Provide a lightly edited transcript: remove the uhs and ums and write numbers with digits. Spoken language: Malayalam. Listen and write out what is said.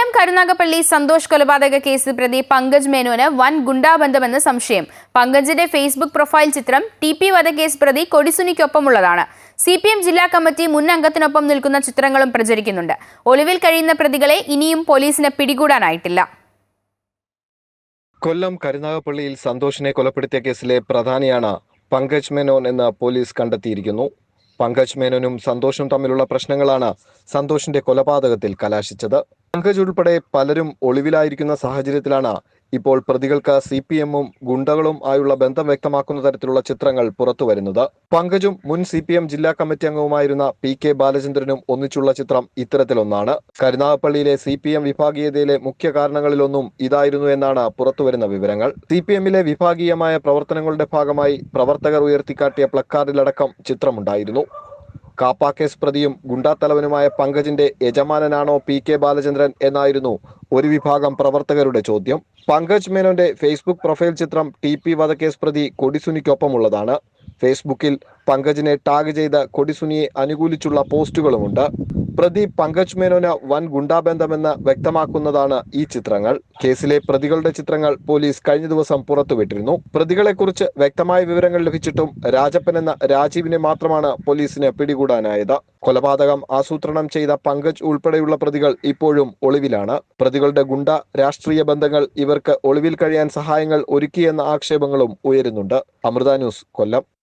കൊല്ലം കരുനാഗപ്പള്ളി സന്തോഷ് കൊലപാതക കേസ് പ്രതി പങ്കജ് മേനോന് വൻ ഗുണ്ടാബന്ധമെന്ന് സംശയം. പങ്കജിന്റെ ഫേസ്ബുക്ക് പ്രൊഫൈൽ ചിത്രം ടി.പി. വധക്കേസ് പ്രതി കൊടിസുനിക്കൊപ്പമുള്ളതാണ്. CPM ജില്ലാ കമ്മിറ്റി മുൻ അംഗത്തിനൊപ്പം നിൽക്കുന്ന ചിത്രങ്ങളും പ്രചരിക്കുന്നുണ്ട്. ഒളിവിൽ കഴിയുന്ന പ്രതികളെ ഇനിയും പോലീസിന് പിടികൂടാനായിട്ടില്ല. കൊല്ലം കരുനാഗപ്പള്ളിയിൽ സന്തോഷിനെ കൊലപ്പെടുത്തിയ കേസിലെ പ്രധാനിയാണ് പങ്കജ് മേനോൻ എന്ന് പോലീസ് കണ്ടെത്തിയിരിക്കുന്നു. പങ്കജ് മേനോനും സന്തോഷും തമ്മിലുള്ള പ്രശ്നങ്ങളാണ് സന്തോഷിന്റെ കൊലപാതകത്തിൽ കലാശിച്ചത്. പങ്കജ് ഉൾപ്പെടെ പലരും ഒളിവിലായിരിക്കുന്ന സാഹചര്യത്തിലാണ് ഇപ്പോൾ പ്രതികൾക്ക് CPM-ഉം ഗുണ്ടകളും ആയുള്ള ബന്ധം വ്യക്തമാക്കുന്ന തരത്തിലുള്ള ചിത്രങ്ങൾ പുറത്തുവരുന്നത്. പങ്കജും മുൻ CPM ജില്ലാ കമ്മിറ്റി അംഗവുമായിരുന്ന PK ബാലചന്ദ്രനും ഒന്നിച്ചുള്ള ചിത്രം ഇത്തരത്തിലൊന്നാണ്. കരുനാഗപ്പള്ളിയിലെ CPM വിഭാഗീയതയിലെ മുഖ്യ കാരണങ്ങളിലൊന്നും ഇതായിരുന്നു എന്നാണ് പുറത്തുവരുന്ന വിവരങ്ങൾ. CPM-ലെ വിഭാഗീയമായ പ്രവർത്തനങ്ങളുടെ ഭാഗമായി പ്രവർത്തകർ ഉയർത്തിക്കാട്ടിയ പ്ലക്കാർഡിലടക്കം ചിത്രമുണ്ടായിരുന്നു. കാപ്പ കേസ് പ്രതിയും ഗുണ്ടാത്തലവനുമായ പങ്കജിന്റെ യജമാനനാണോ PK ബാലചന്ദ്രൻ എന്നായിരുന്നു ഒരു വിഭാഗം പ്രവർത്തകരുടെ ചോദ്യം. പങ്കജ് മേനോന്റെ ഫേസ്ബുക്ക് പ്രൊഫൈൽ ചിത്രം ടി.പി. വധക്കേസ് പ്രതി കൊടിസുനിക്കൊപ്പമുള്ളതാണ്. ഫേസ്ബുക്കിൽ പങ്കജിനെ ടാഗ് ചെയ്ത് കൊടിസുനിയെ അനുകൂലിച്ചുള്ള പോസ്റ്റുകളുമുണ്ട്. പ്രതി പങ്കജ് മേനോന് വൻ ഗുണ്ടാബന്ധമെന്ന് വ്യക്തമാക്കുന്നതാണ് ഈ ചിത്രങ്ങൾ. കേസിലെ പ്രതികളുടെ ചിത്രങ്ങൾ പോലീസ് കഴിഞ്ഞ ദിവസം പുറത്തുവിട്ടിരുന്നു. പ്രതികളെക്കുറിച്ച് വ്യക്തമായ വിവരങ്ങൾ ലഭിച്ചിട്ടും രാജപ്പൻ എന്ന രാജീവിനെ മാത്രമാണ് പോലീസിന് പിടികൂടാനായത്. കൊലപാതകം ആസൂത്രണം ചെയ്ത പങ്കജ് ഉൾപ്പെടെയുള്ള പ്രതികൾ ഇപ്പോഴും ഒളിവിലാണ്. പ്രതികളുടെ ഗുണ്ട രാഷ്ട്രീയ ബന്ധങ്ങൾ ഇവർക്ക് ഒളിവിൽ കഴിയാൻ സഹായങ്ങൾ ഒരുക്കിയെന്ന ആക്ഷേപങ്ങളും ഉയരുന്നുണ്ട്. അമൃത ന്യൂസ്, കൊല്ലം.